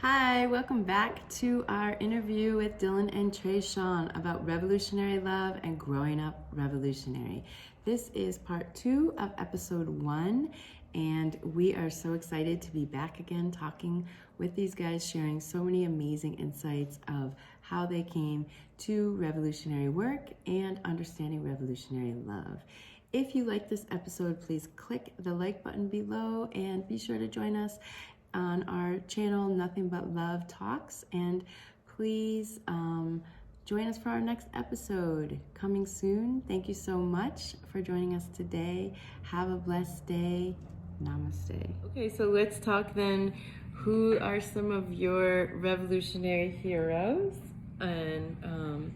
Hi, welcome back to our interview with Dylan and Tre'Shawn about revolutionary love and growing up revolutionary. This is part 2 of episode 1, and we are so excited to be back again talking with these guys, sharing so many amazing insights of how they came to revolutionary work and understanding revolutionary love. If you like this episode, please click the like button below and be sure to join us on our channel, Nothing But Love Talks, and please join us for our next episode coming soon. Thank you so much for joining us today. Have a blessed day. Namaste. Okay, so let's talk then. Who are some of your revolutionary heroes? And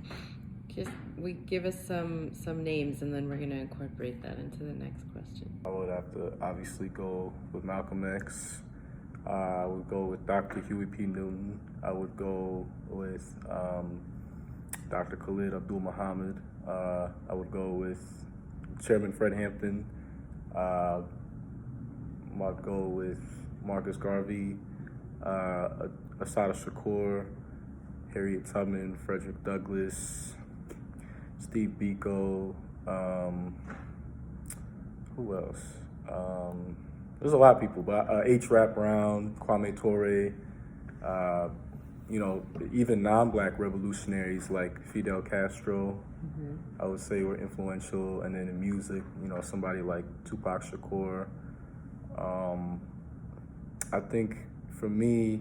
just give us some names, and then we're going to incorporate that into the next question. I would have to obviously go with Malcolm X. I would go with Dr. Huey P. Newton. I would go with Dr. Khalid Abdul Muhammad. I would go with Chairman Fred Hampton. I'd go with Marcus Garvey, Assata Shakur, Harriet Tubman, Frederick Douglass, Steve Biko. Who else? There's a lot of people, but H. Rap Brown, Kwame Ture, even non-black revolutionaries like Fidel Castro, I would say were influential. And then in music, somebody like Tupac Shakur. I think for me,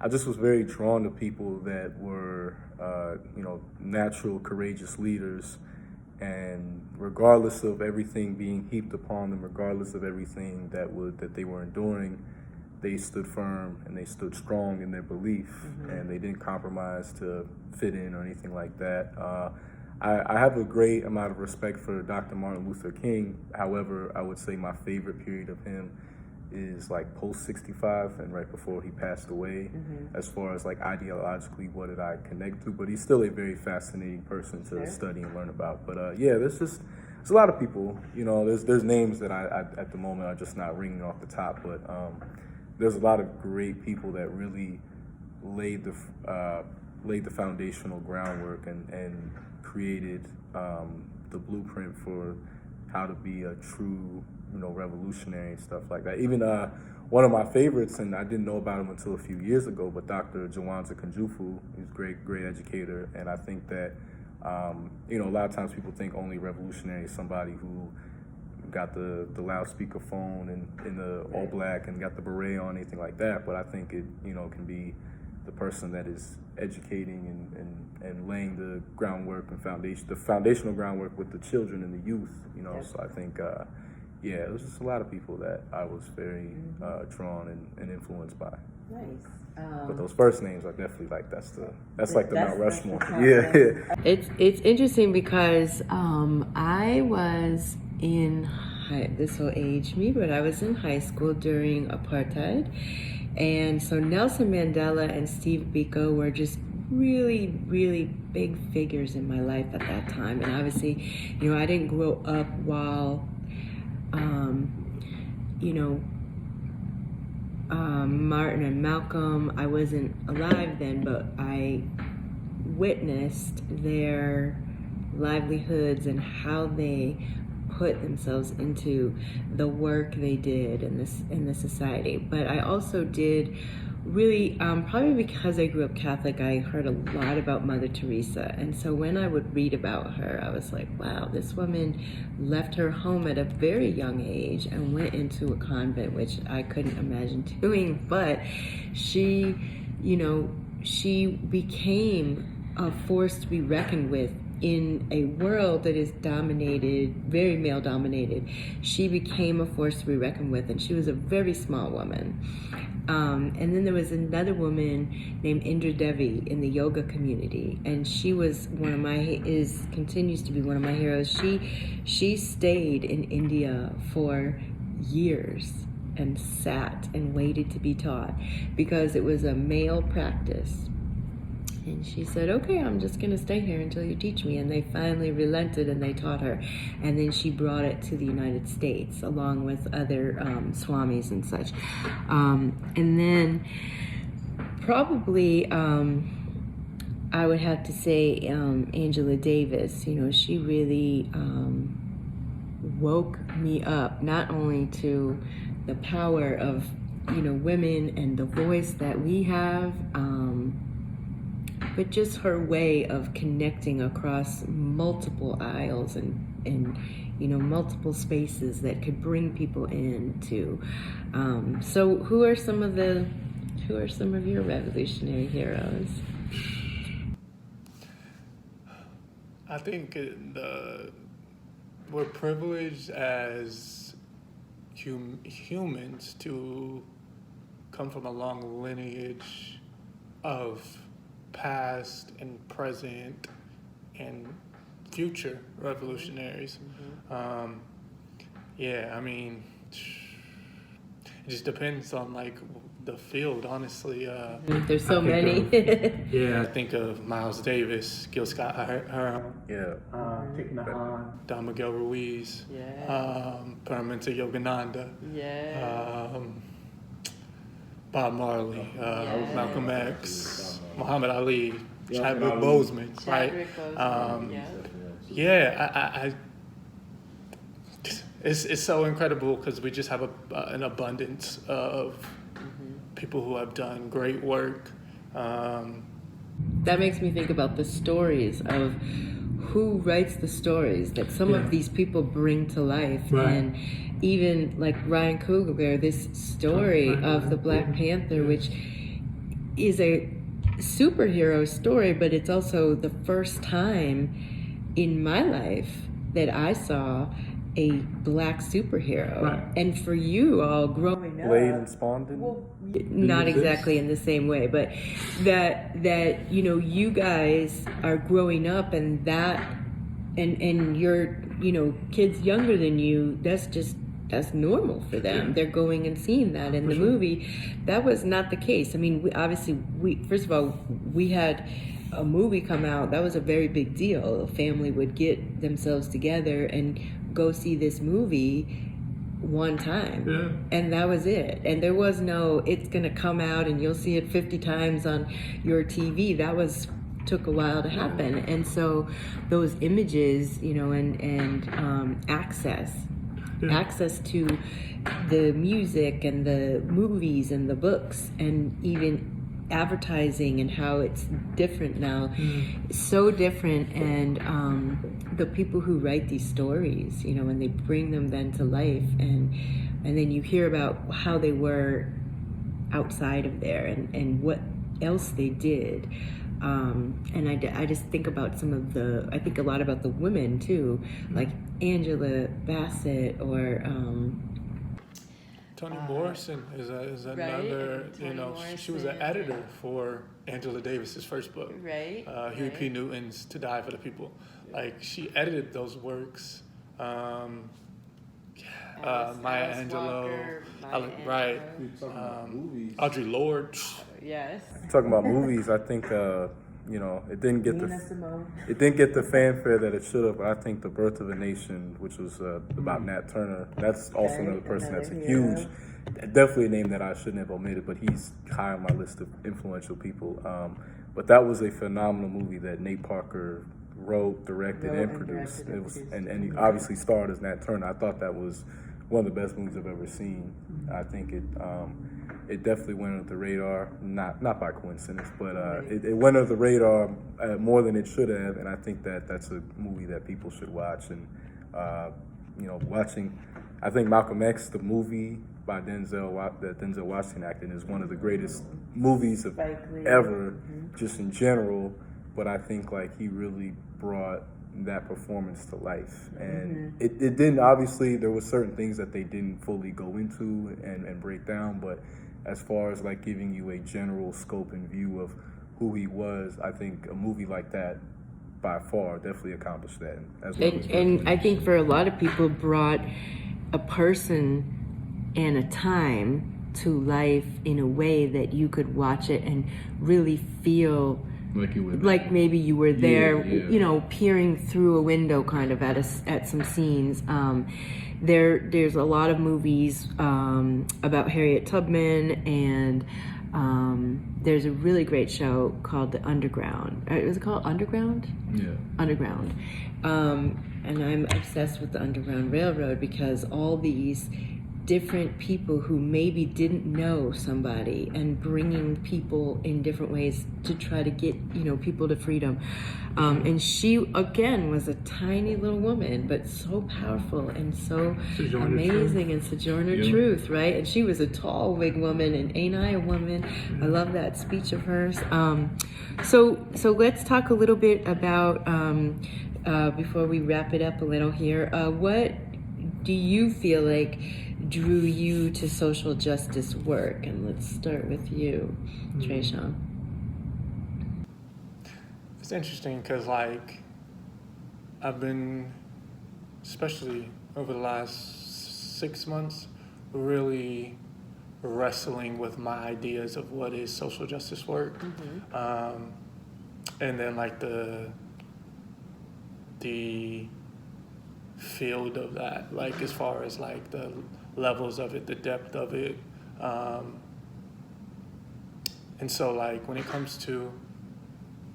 I just was very drawn to people that were, natural, courageous leaders. And regardless of everything being heaped upon them, regardless of everything that they were enduring, they stood firm and they stood strong in their belief, and they didn't compromise to fit in or anything like that. I have a great amount of respect for Dr. Martin Luther King. However, I would say my favorite period of him is like post 65 and right before he passed away, as far as like ideologically what did I connect to, but he's still a very fascinating person to study and learn about. But there's a lot of people, there's names that I at the moment are just not ringing off the top, but there's a lot of great people that really laid the foundational groundwork and created the blueprint for how to be a true revolutionary and stuff like that. Even one of my favorites, and I didn't know about him until a few years ago, but Dr. Jawanza Kunjufu, he's a great educator. And I think that, a lot of times people think only revolutionary is somebody who got the loudspeaker phone and in the all black and got the beret on, anything like that. But I think it, can be the person that is educating and laying the groundwork and the foundational groundwork with the children and the youth, So I think, there's just a lot of people that I was very drawn and influenced by. Nice. But those first names are definitely like that's like the Mount Rushmore. Yeah. It's interesting because I was in this will age me, but I was in high school during apartheid, and so Nelson Mandela and Steve Biko were just really, really big figures in my life at that time. And obviously, I didn't grow up while Martin and Malcolm, I wasn't alive then, but I witnessed their livelihoods and how they put themselves into the work they did in the society. But I also did really, probably because I grew up Catholic, I heard a lot about Mother Teresa. And so when I would read about her, I was like, wow, this woman left her home at a very young age and went into a convent, which I couldn't imagine doing. But she, she became a force to be reckoned with in a world that is dominated, very male dominated. She became a force to be reckoned with, and she was a very small woman. And then there was another woman named Indra Devi in the yoga community, and she was continues to be one of my heroes. She stayed in India for years and sat and waited to be taught because it was a male practice. And she said, okay, I'm just going to stay here until you teach me. And they finally relented and they taught her. And then she brought it to the United States along with other swamis and such. And then Probably, I would have to say Angela Davis. You know, she really woke me up, not only to the power of, you know, women and the voice that we have, but just her way of connecting across multiple aisles and you know, multiple spaces that could bring people in too. So who are some of your revolutionary heroes? I think we're privileged as humans to come from a long lineage of past and present and future revolutionaries. Yeah, I mean, it just depends on like the field, honestly. There's so many. I think of Miles Davis, Gil Scott Heron, Thich Nhat Hanh, Don Miguel Ruiz, Paramita Yogananda, Bob Marley, Malcolm X, Muhammad Ali, Chadwick Boseman, right? It's so incredible because we just have an abundance of people who have done great work. That makes me think about the stories of who writes the stories that some of these people bring to life. Right. And even like Ryan Coogler, this story of the Black Panther, which is a superhero story, but it's also the first time in my life that I saw a black superhero. Right. And for you all growing up, Blade and Spondon? well, not exactly in the same way, but that you know, you guys are growing up, and that and your, you know, kids younger than you, that's normal for them. They're going and seeing that in the movie. That was not the case. I mean, we first of all, we had a movie come out. That was a very big deal. A family would get themselves together and go see this movie one time, and that was it. And there was no, it's gonna come out and you'll see it 50 times on your TV. That took a while to happen. And so those images, you know, and access to the music and the movies and the books and even advertising and how it's different now, so different. And the people who write these stories, you know, when they bring them then to life, and then you hear about how they were outside of there and what else they did. And I just think about I think a lot about the women too, like Angela Bassett or Toni Morrison is another, right? you know, she was an editor for Angela Davis's first book, right? Huey P. Newton's To Die for the People. Like, she edited those works. Maya Angelou, Audre Lorde. Yes. Talking about movies, I think you know, it didn't get the fanfare that it should have. But I think The Birth of a Nation, which was about Nat Turner, that's also another person that's a huge, definitely a name that I shouldn't have omitted, but he's high on my list of influential people. But that was a phenomenal movie that Nate Parker wrote, directed, and produced. It was, and he obviously starred as Nat Turner. I thought that was one of the best movies I've ever seen. I think it definitely went under the radar, not by coincidence, but it went under the radar more than it should have, and I think that's a movie that people should watch. And you know, I think Malcolm X, the movie by Denzel Washington acting, is one of the greatest movies of ever, just in general. But I think like he really brought that performance to life, and it didn't, obviously there were certain things that they didn't fully go into and break down, but as far as like giving you a general scope and view of who he was, I think a movie like that by far definitely accomplished that. And I think for a lot of people brought a person and a time to life in a way that you could watch it and really feel like you were there. Like maybe you were there, you know, peering through a window kind of at some scenes. There's a lot of movies about Harriet Tubman and There's a really great show called The Underground. Was it called Underground? Yeah. Underground. And I'm obsessed with the Underground Railroad because all these different people who maybe didn't know somebody and bringing people in different ways to try to get, people to freedom. And she, again, was a tiny little woman, but so powerful and so amazing and Sojourner Truth, right? And she was a tall, big woman, and ain't I a woman? I love that speech of hers. So let's talk a little bit about, before we wrap it up a little here, what do you feel like drew you to social justice work? And let's start with you, Tre'Shawn. It's interesting because, I've been, especially over the last 6 months, really wrestling with my ideas of what is social justice work. And then, the field of that, as far as the levels of it, the depth of it. And so when it comes to,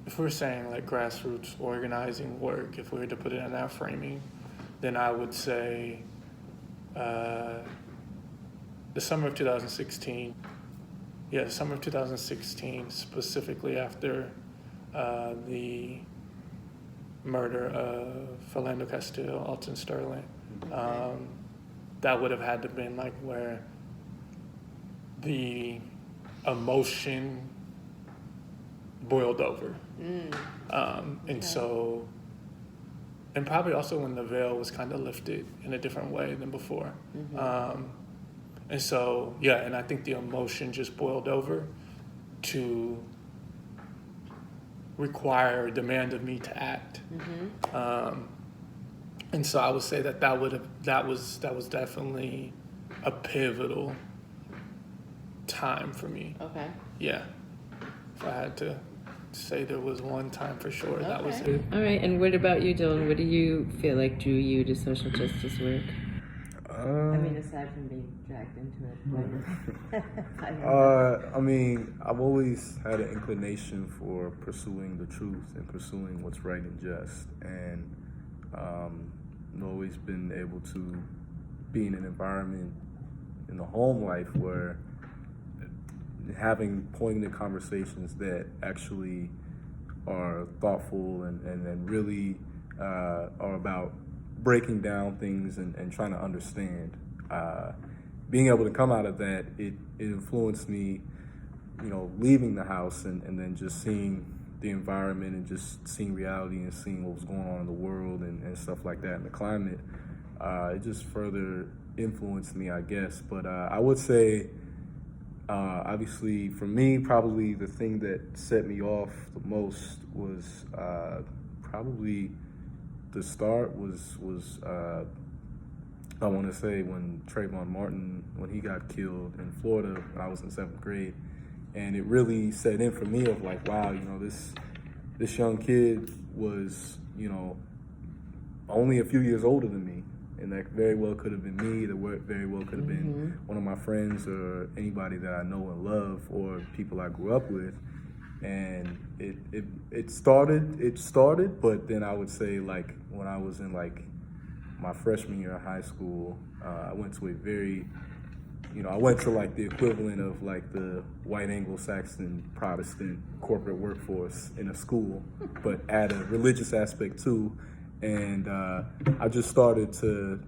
if we're saying grassroots organizing work, if we were to put it in that framing, then I would say the summer of 2016, specifically after the murder of Philando Castile, Alton Sterling, that would have had to been where the emotion boiled over. And so, and probably also when the veil was kind of lifted in a different way than before. And so, and I think the emotion just boiled over to require, demand of me to act. And so I would say that was definitely a pivotal time for me. Okay. Yeah. If I had to say there was one time for sure, that was it. All right. And what about you, Dylan? What do you feel like drew you to social justice work? Aside from being dragged into it. I've always had an inclination for pursuing the truth and pursuing what's right and just, and I've always been able to be in an environment in the home life where having poignant conversations that actually are thoughtful and really are about breaking down things and trying to understand. Being able to come out of that, it influenced me, leaving the house and then just seeing the environment and just seeing reality and seeing what was going on in the world and stuff like that, and the climate. It just further influenced me, I guess. But I would say, obviously, for me, probably the thing that set me off the most was probably the start was I want to say when Trayvon Martin, when he got killed in Florida when I was in 7th grade. And it really set in for me of wow, this young kid was, only a few years older than me. And that very well could have been me, that very well could have been one of my friends or anybody that I know and love or people I grew up with. And it started, but then I would say when I was in my freshman year of high school, I went to a very, I went to the equivalent of the white Anglo-Saxon Protestant corporate workforce in a school, but add a religious aspect too. And I just started to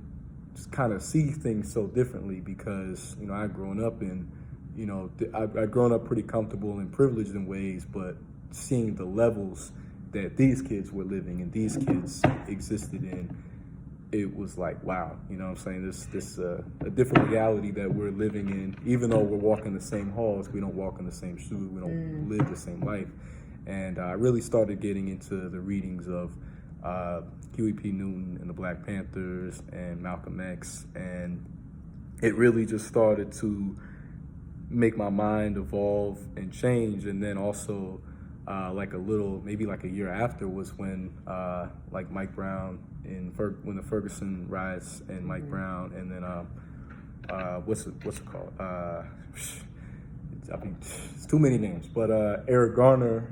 just kind of see things so differently because, I'd grown up in, I'd grown up pretty comfortable and privileged in ways, but seeing the levels that these kids were living and these kids existed in, it was wow, what I'm saying? This a different reality that we're living in. Even though we're walking the same halls, we don't walk in the same shoes, we don't live the same life. And I really started getting into the readings of Huey P. Newton and the Black Panthers and Malcolm X, and it really just started to make my mind evolve and change. And then also maybe a year after was when Mike Brown when the Ferguson riots and Mike Brown, and then what's it called? it's too many names, but Eric Garner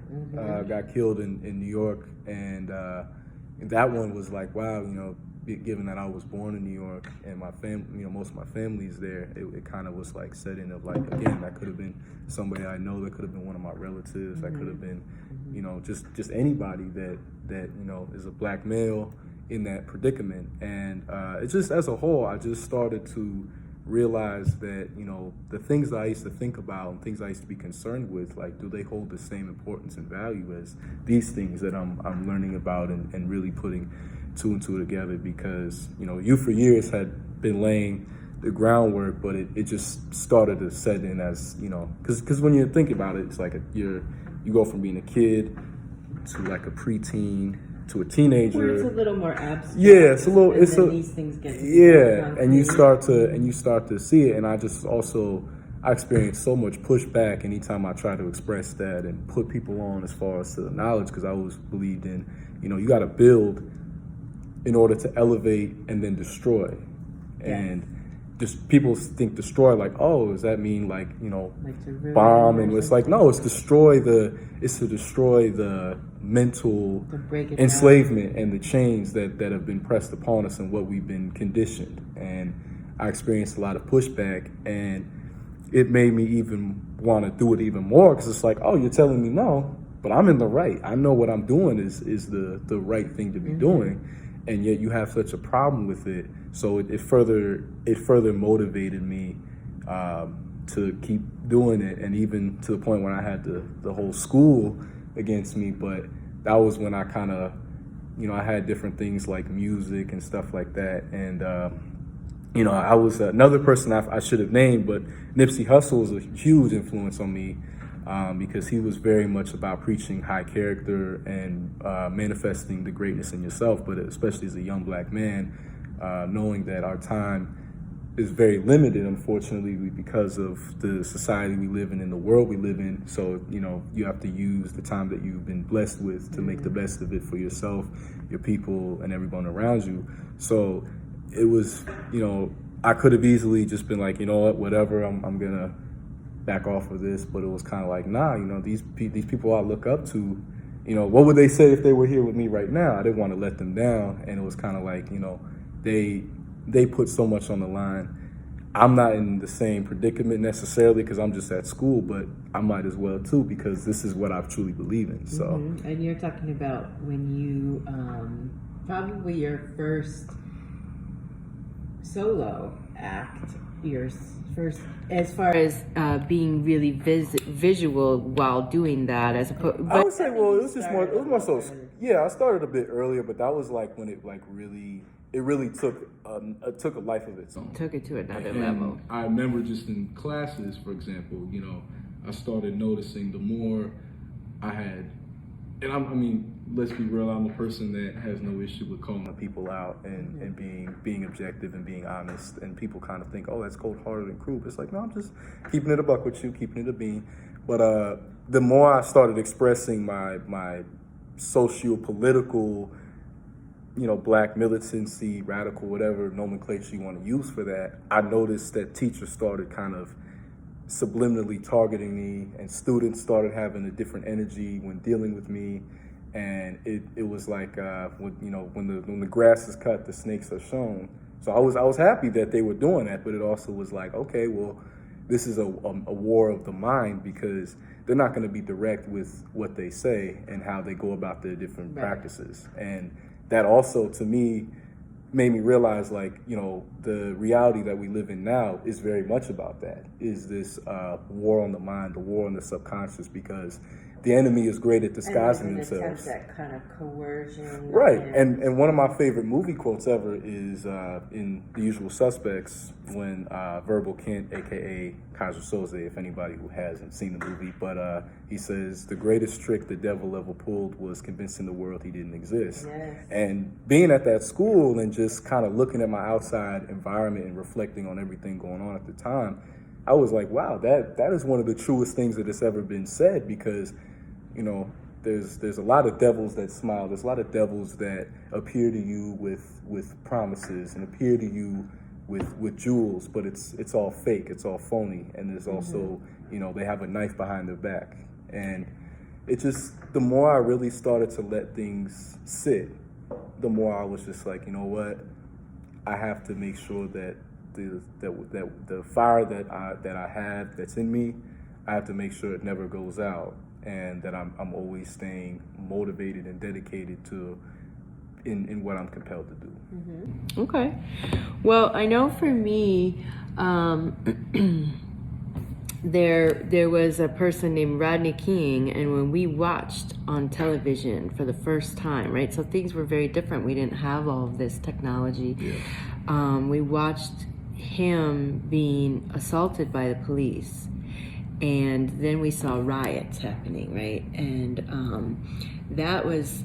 got killed in New York, and that one was like, wow, given that I was born in New York and my family, most of my family's there, it kind of was like setting of like, again, that could have been somebody I know, that could have been one of my relatives, that could have been, just anybody that is a black male in that predicament. And it's just, as a whole, I just started to realize that, the things that I used to think about and things I used to be concerned with, like, do they hold the same importance and value as these things that I'm learning about and really putting two and two together? Because, you for years had been laying the groundwork, but it just started to set in as, because when you think about it, it's like you go from being a kid to like a preteen to a teenager. Where it's a little more abstract. Yeah, it's a little. These things get and you start to see it. And I experienced so much pushback anytime I try to express that and put people on as far as to the knowledge, because I always believed in, you got to build in order to elevate and then destroy. And just people think destroy like, oh, does that mean like bomb? And it's like, no, it's to destroy the mental enslavement and the chains that have been pressed upon us and what we've been conditioned. And I experienced a lot of pushback, and it made me even want to do it even more, because it's like, oh, you're telling me no, but I'm in the right. I know what I'm doing is the right thing to be doing, and yet you have such a problem with it. So it further motivated me to keep doing it, and even to the point when I had the whole school against me. But that was when I kind of, I had different things like music and stuff like that. And, I was another person I should have named, but Nipsey Hussle was a huge influence on me, because he was very much about preaching high character and manifesting the greatness in yourself, but especially as a young black man, knowing that our time is very limited, unfortunately, because of the society we live in and the world we live in. So, you have to use the time that you've been blessed with to make the best of it for yourself, your people, and everyone around you. So it was, I could have easily just been like, whatever, I'm going to back off of this. But it was kind of like, nah, these people I look up to, what would they say if they were here with me right now? I didn't want to let them down. And it was kind of like, they put so much on the line. I'm not in the same predicament necessarily because I'm just at school, but I might as well too, because this is what I truly believe in. So, And you're talking about when you, probably your first solo act, your first, as far as being really visual while doing that, as opposed. I would say, well, it was more so. Yeah, I started a bit earlier, but that was like when it like really. It really took a life of its own. Took it to another level. I remember just in classes, for example, I started noticing the more I had, and I mean, let's be real, I'm a person that has no issue with calling people out and being objective and being honest. And people kind of think, oh, that's cold-hearted and cruel. But it's like, no, I'm just keeping it a buck with you, keeping it a bean. But the more I started expressing my socio-political, black militancy, radical, whatever nomenclature you want to use for that, I noticed that teachers started kind of subliminally targeting me, and students started having a different energy when dealing with me. And it was like, when the grass is cut, the snakes are shown. So I was happy that they were doing that, but it also was like, okay, well, this is a war of the mind, because they're not going to be direct with what they say and how they go about their different practices. And that also, to me, made me realize, like, the reality that we live in now is very much about that, is this war on the mind, the war on the subconscious, because the enemy is great at disguising themselves. That kind of coercion. Right. And one of my favorite movie quotes ever is in The Usual Suspects, when Verbal Kint, a.k.a. Kaiser Soze, if anybody who hasn't seen the movie, but he says, the greatest trick the devil ever pulled was convincing the world he didn't exist. Yes. And being at that school and just kind of looking at my outside environment and reflecting on everything going on at the time, I was like, wow, that is one of the truest things that has ever been said, because there's a lot of devils that smile. There's a lot of devils that appear to you with promises and appear to you with jewels, but it's all fake, it's all phony, and there's also, you know, they have a knife behind their back. And it just, the more I really started to let things sit, the more I was just like, you know what, I have to make sure that the fire that I have that's in me, I have to make sure it never goes out, and that I'm always staying motivated and dedicated to in what I'm compelled to do. Mm-hmm. Okay. Well, I know for me, there was a person named Rodney King, and when we watched on television for the first time, right? So things were very different. We didn't have all of this technology. Yeah. We watched him being assaulted by the police, and then we saw riots happening, right? And that was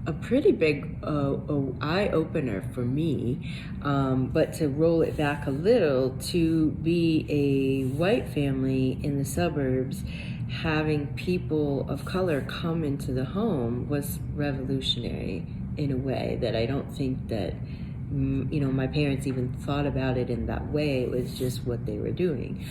a pretty big eye-opener for me, but to roll it back a little, to be a white family in the suburbs having people of color come into the home was revolutionary in a way that I don't think that my parents even thought about it in that way. It was just what they were doing.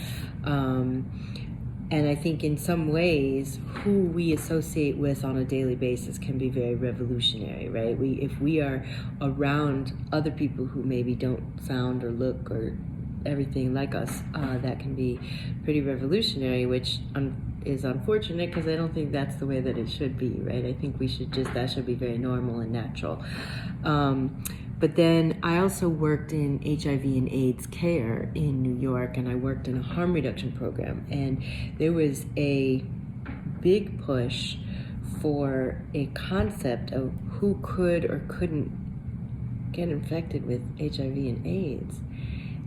And I think in some ways, who we associate with on a daily basis can be very revolutionary, right? If we are around other people who maybe don't sound or look or everything like us, that can be pretty revolutionary, which is unfortunate because I don't think that's the way that it should be, right? I think that should be very normal and natural. But then I also worked in HIV and AIDS care in New York, and I worked in a harm reduction program. And there was a big push for a concept of who could or couldn't get infected with HIV and AIDS.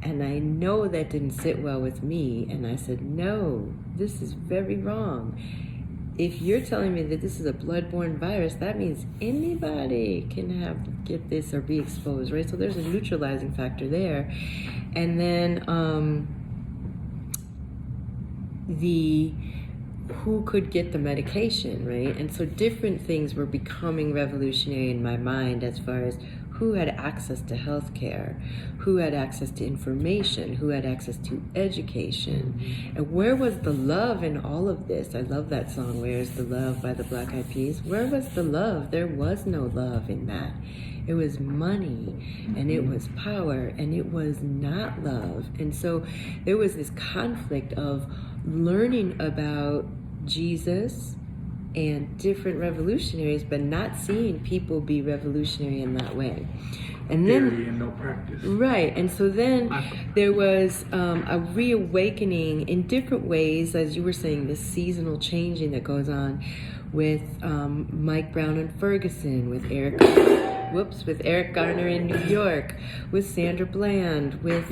And I know that didn't sit well with me. And I said, no, this is very wrong. If you're telling me that this is a bloodborne virus, that means anybody can get this or be exposed, right? So there's a neutralizing factor there. And then who could get the medication, right? And so different things were becoming revolutionary in my mind as far as who had access to healthcare, who had access to information, who had access to education, and where was the love in all of this? I love that song, Where's the Love by the Black Eyed Peas. Where was the love? There was no love in that. It was money, and it was power, and it was not love. And so there was this conflict of learning about Jesus and different revolutionaries, but not seeing people be revolutionary in that way. And then, theory and no practice. Right, and so then there was a reawakening in different ways, as you were saying, this seasonal changing that goes on with Mike Brown and Ferguson, with Eric Garner in New York, with Sandra Bland, with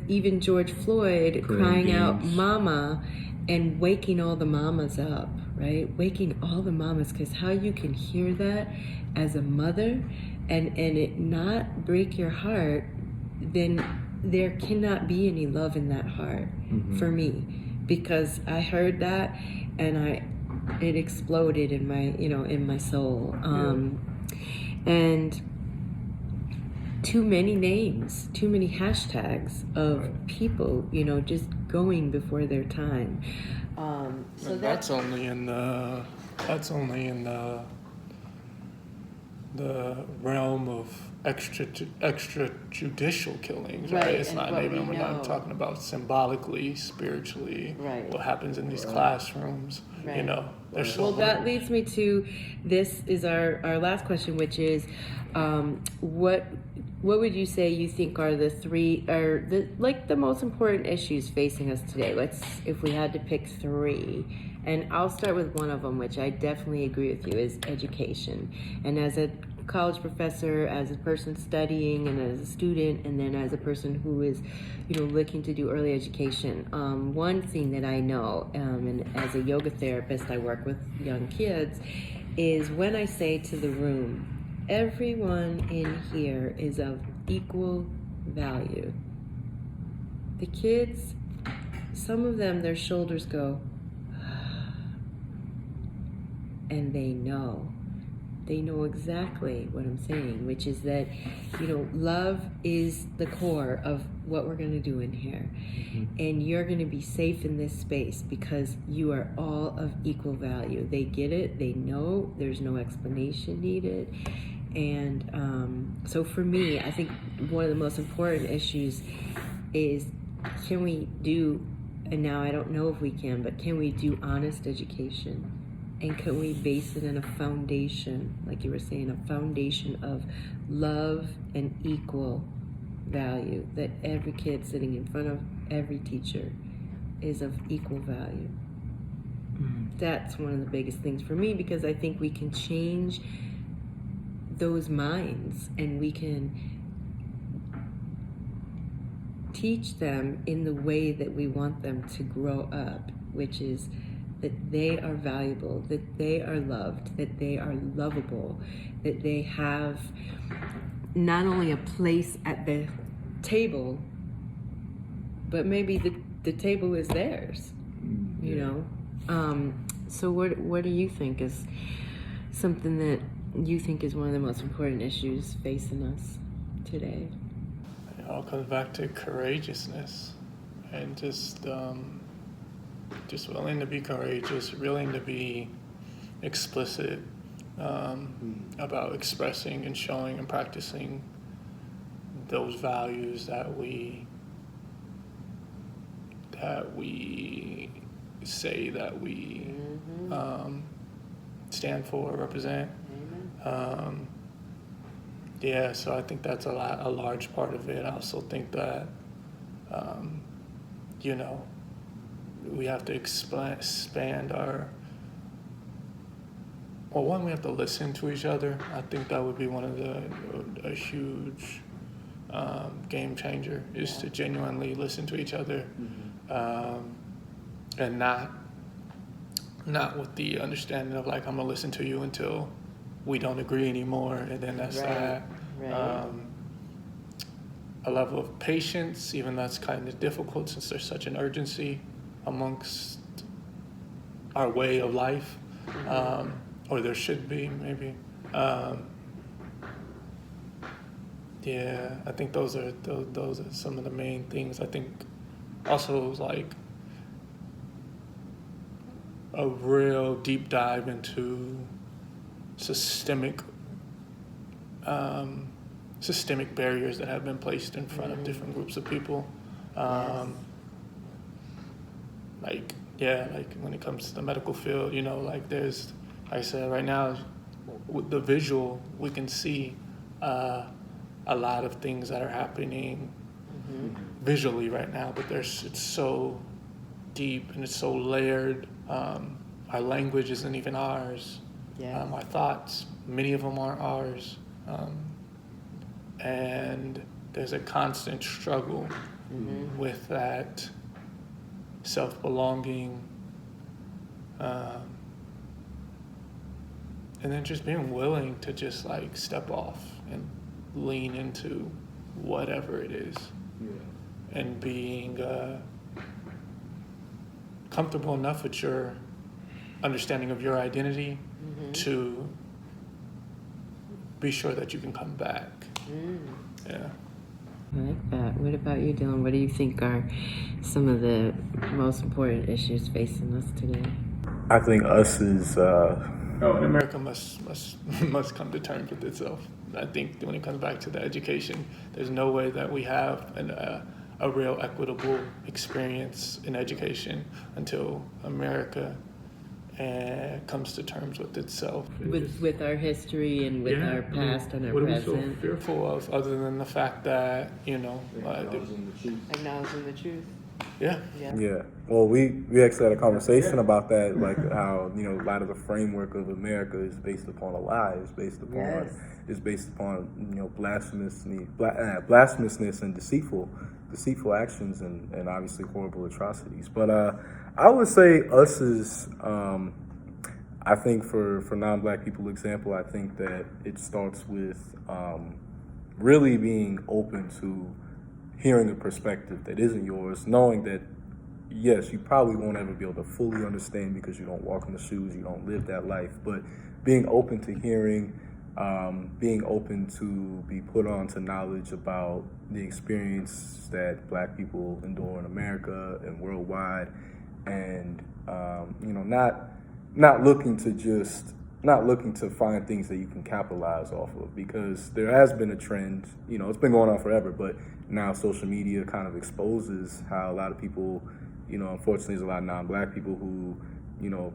even George Floyd crying out "Mama," and waking all the mamas up, right? Waking all the mamas, because how you can hear that as a mother and it not break your heart, then there cannot be any love in that heart for me, because I heard that and it exploded in my soul. And too many names, too many hashtags of people, just going before their time. So that's only in the realm of extrajudicial killings, right? It's not even, we're not talking about symbolically, spiritually, what happens in these classrooms, There's so that leads me to, this is our last question, which is, what would you say you think are the the most important issues facing us today? If we had to pick three, and I'll start with one of them, which I definitely agree with you, is education. And as a college professor, as a person studying, and as a student, and then as a person who is, looking to do early education, one thing that I know, and as a yoga therapist, I work with young kids, is when I say to the room, everyone in here is of equal value. The kids, some of them, their shoulders go, and they know They know exactly what I'm saying, which is that, love is the core of what we're going to do in here. And you're going to be safe in this space because you are all of equal value. They get it. They know there's no explanation needed. And so for me, I think one of the most important issues is, can we do, and now I don't know if we can, but can we do honest education? And can we base it in a foundation, like you were saying, a foundation of love and equal value, that every kid sitting in front of every teacher is of equal value. That's one of the biggest things for me, because I think we can change those minds and we can teach them in the way that we want them to grow up, which is that they are valuable, that they are loved, that they are lovable, that they have not only a place at the table, but maybe the table is theirs, you know? So what do you think is something that you think is one of the most important issues facing us today? It all comes back to courageousness and just willing to be courageous, willing to be explicit about expressing and showing and practicing those values that we say that we stand for, represent. So I think that's a large part of it. I also think that we have to expand our. Well, one, we have to listen to each other. I think that would be one of a huge game changer, is to genuinely listen to each other, and not with the understanding of like, I'm gonna listen to you until we don't agree anymore, and then that's that. Right. A level of patience, even that's kind of difficult since there's such an urgency amongst our way of life, or there should be maybe. I think those are some of the main things. I think also like a real deep dive into systemic barriers that have been placed in front of different groups of people. Like when it comes to the medical field, like there's, like I said, right now, with the visual, we can see a lot of things that are happening visually right now, but it's so deep and it's so layered. Our language isn't even ours. Our thoughts, many of them aren't ours. And there's a constant struggle with that self-belonging, and then just being willing to just like step off and lean into whatever it is, and being comfortable enough with your understanding of your identity to be sure that you can come back. I like that. What about you, Dylan? What do you think are some of the most important issues facing us today? I think us is America must come to terms with itself. I think when it comes back to the education, there's no way that we have a real equitable experience in education until America comes to terms with itself. With our history and with our past and our what present. What are we so fearful of, other than the fact that, Acknowledging the truth. Yeah. Well, we actually had a conversation about that, like how, a lot of the framework of America is based upon a lie, is based upon blasphemousness and deceitful actions and obviously horrible atrocities. But I would say us is, I think for non-Black people example, I think that it starts with really being open to hearing a perspective that isn't yours, knowing that yes, you probably won't ever be able to fully understand because you don't walk in the shoes, you don't live that life. But being open to hearing, being open to be put on to knowledge about the experience that Black people endure in America and worldwide, and not looking to find things that you can capitalize off of, because there has been a trend, it's been going on forever, but now social media kind of exposes how a lot of people, unfortunately there's a lot of non-Black people who,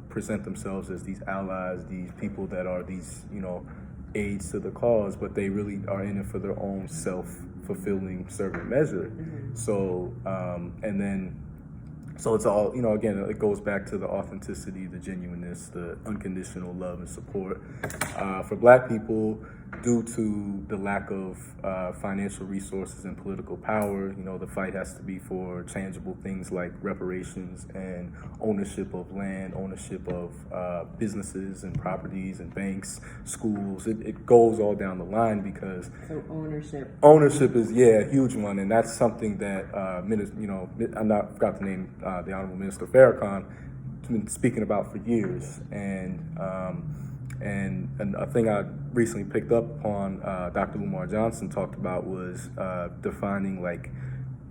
present themselves as these allies, these people that are these, aids to the cause, but they really are in it for their own self-fulfilling servant measure. So, so it's all, again, it goes back to the authenticity, the genuineness, the unconditional love and support. For Black people, due to the lack of financial resources and political power, the fight has to be for tangible things like reparations and ownership of land, ownership of businesses and properties and banks, schools. It goes all down the line, because So ownership is a huge one, and that's something that I forgot the name, the Honorable Minister Farrakhan has been speaking about for years, and a thing I recently picked up on, Dr. Umar Johnson talked about, was defining like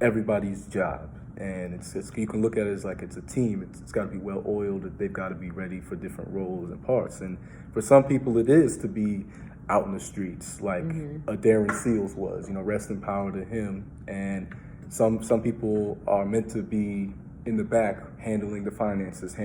everybody's job, and it's you can look at it as like it's a team. It's got to be well oiled. They've got to be ready for different roles and parts. And for some people, it is to be out in the streets, like a Darren Seals was. Rest in power to him. And some people are meant to be in the back, handling the finances,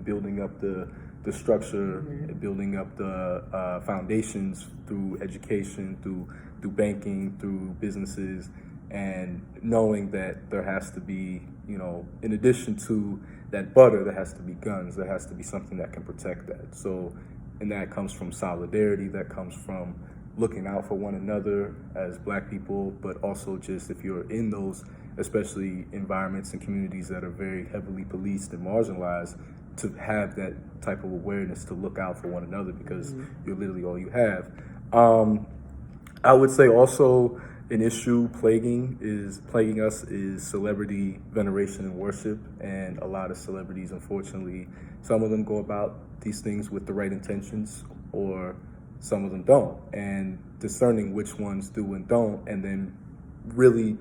building up the structure, building up the foundations through education, through banking, through businesses, and knowing that there has to be, in addition to that butter, there has to be guns, there has to be something that can protect that. So, and that comes from solidarity, that comes from looking out for one another as Black people, but also just if you're in those, especially environments and communities that are very heavily policed and marginalized, to have that type of awareness to look out for one another, because you're literally all you have. I would say also an issue plaguing us is celebrity veneration and worship, and a lot of celebrities, unfortunately, some of them go about these things with the right intentions, or some of them don't, and discerning which ones do and don't, and then really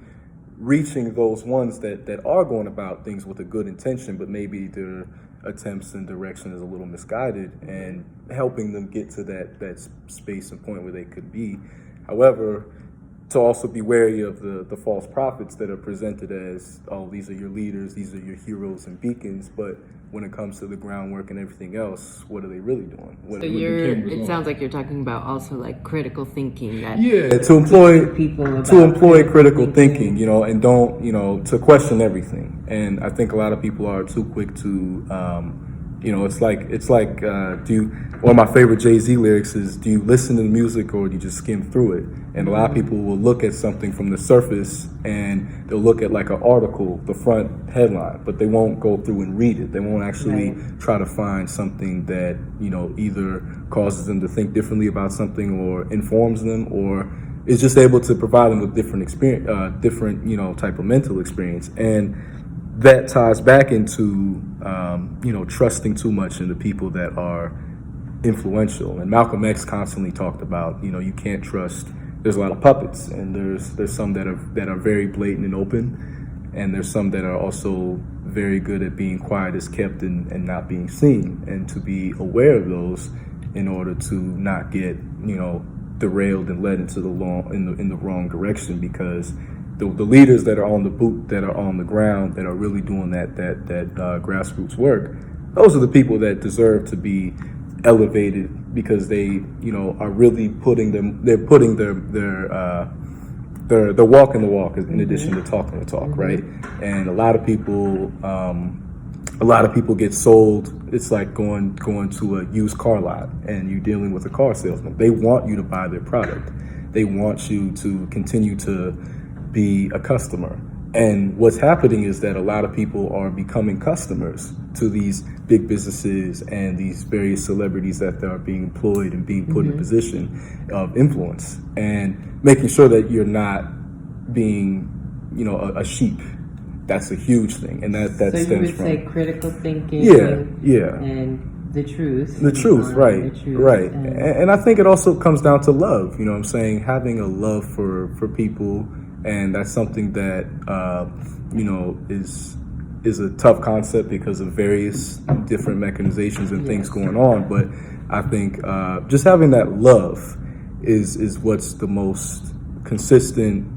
reaching those ones that are going about things with a good intention, but maybe their attempts and direction is a little misguided, and helping them get to that space and point where they could be. However, to also be wary of the false prophets that are presented as, oh, these are your leaders, these are your heroes and beacons, but when it comes to the groundwork and everything else, what are they really doing? It sounds like you're talking about also like critical thinking. To employ critical thinking, and don't, to question everything. And I think a lot of people are too quick to, it's like one of my favorite Jay-Z lyrics is, do you listen to the music or do you just skim through it? And a lot of people will look at something from the surface, and they'll look at like an article, the front headline, but they won't go through and read it. They won't actually try to find something that, either causes them to think differently about something, or informs them, or is just able to provide them with different experience, type of mental experience. And that ties back into, trusting too much in the people that are influential. And Malcolm X constantly talked about, you can't trust. There's a lot of puppets, and there's some that are very blatant and open, and there's some that are also very good at being quiet as kept and not being seen, and to be aware of those in order to not get derailed and led into in the wrong direction, because the leaders that are on the boot, that are on the ground, that are really doing that grassroots work, those are the people that deserve to be elevated, because they are really putting their walking the walk in addition to talking the talk, right? And a lot of people get sold. It's like going to a used car lot and you're dealing with a car salesman. They want you to buy their product. They want you to continue to be a customer. And what's happening is that a lot of people are becoming customers to these big businesses and these various celebrities that are being employed and being put in a position of influence, and making sure that you're not being, a sheep that's a huge thing, and that So you stems would from say critical thinking. yeah. And the truth. The truth, right, The truth, right. and And I think it also comes down to love, you know what I'm saying? Having a love for people, and that's something that, you know, is a tough concept because of various different mechanizations and things going on. But I think just having that love is what's the most consistent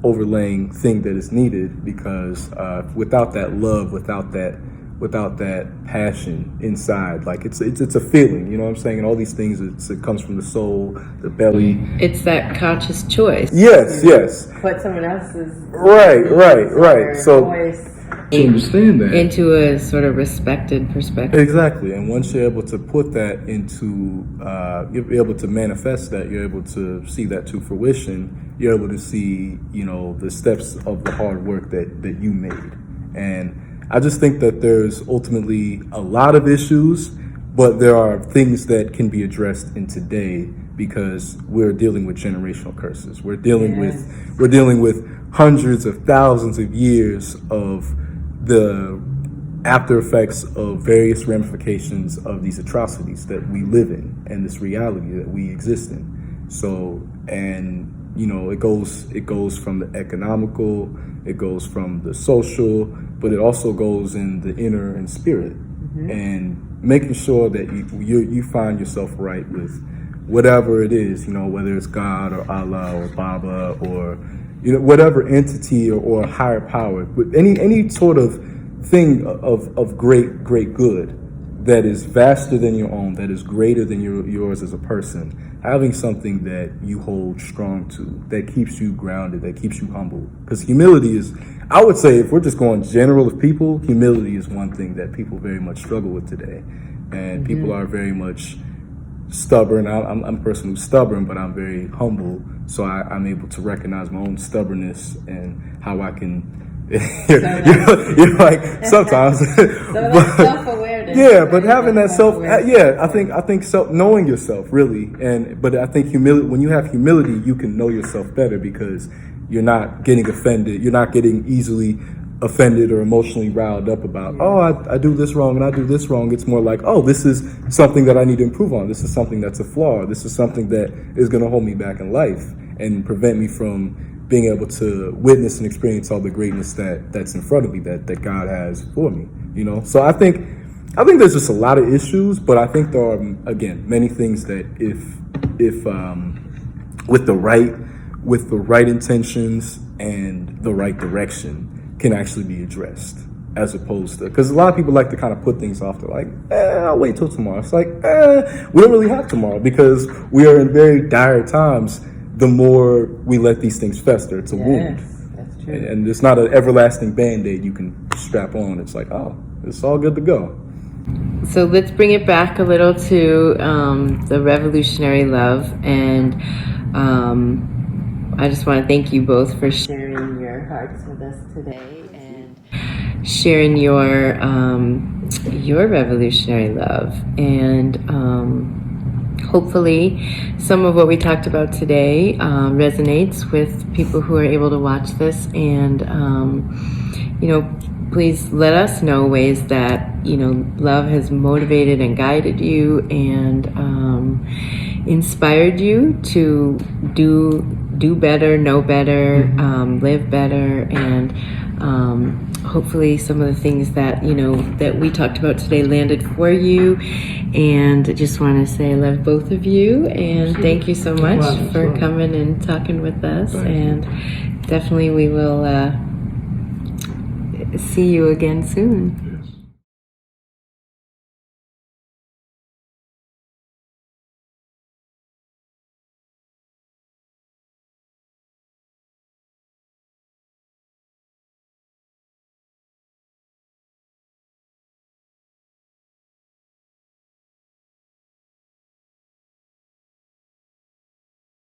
overlaying thing that is needed, because without that love, without that passion inside, like it's a feeling, you know what I'm saying? And all these things, it comes from the soul, the belly. it's that conscious choice. Yes. Put someone else's Right. So voice to understand that into a sort of respected perspective. exactly, and once you're able to put that into, you're able to manifest that, you're able to see that to fruition. You're able to see, you know, the steps of the hard work that you made. And I just think that there's ultimately a lot of issues, but there are things that can be addressed in today, because we're dealing with generational curses. We're dealing with hundreds of thousands of years of the after effects of various ramifications of these atrocities that we live in and this reality that we exist in. So, and you know, it goes from the economical, it goes from the social, but it also goes in the inner and spirit. And making sure that you find yourself right with whatever it is, you know, whether it's God or Allah or Baba or, you know, whatever entity or higher power, but any sort of thing of great good that is vaster than your own, that is greater than yours as a person. Having something that you hold strong to, that keeps you grounded, that keeps you humble. Because humility is, I would say, if we're just going general with people, humility is one thing that people very much struggle with today. And people are very much stubborn. I'm a person who's stubborn, but I'm very humble. So I'm able to recognize my own stubbornness and how I can, you're like, sometimes. Self-awareness. Yeah, but having that I think knowing yourself really, but I think humility. When you have humility, you can know yourself better, because you're not getting offended. You're not getting easily offended or emotionally riled up about, I do this wrong and I do this wrong. It's more like, this is something that I need to improve on. This is something that's a flaw. This is something that is going to hold me back in life and prevent me from being able to witness and experience all the greatness that's in front of me, that God has for me, you know? So I think there's just a lot of issues, but I think there are, again, many things that if with the right intentions and the right direction can actually be addressed, as opposed to, because a lot of people like to kind of put things off. They're like, I'll wait till tomorrow. It's like, we don't really have tomorrow, because we are in very dire times. The more we let these things fester, it's a wound. That's true. And it's not an everlasting Band-Aid you can strap on. It's like, it's all good to go. So let's bring it back a little to the revolutionary love. And I just want to thank you both for sharing your hearts with us today and sharing your revolutionary love. And hopefully some of what we talked about today resonates with people who are able to watch this. And, you know, please let us know ways that, you know, love has motivated and guided you and inspired you to do better, know better, live better, and hopefully some of the things that, you know, that we talked about today landed for you. And I just want to say I love both of you, and thank you so much for coming and talking with us. And definitely we will see you again soon.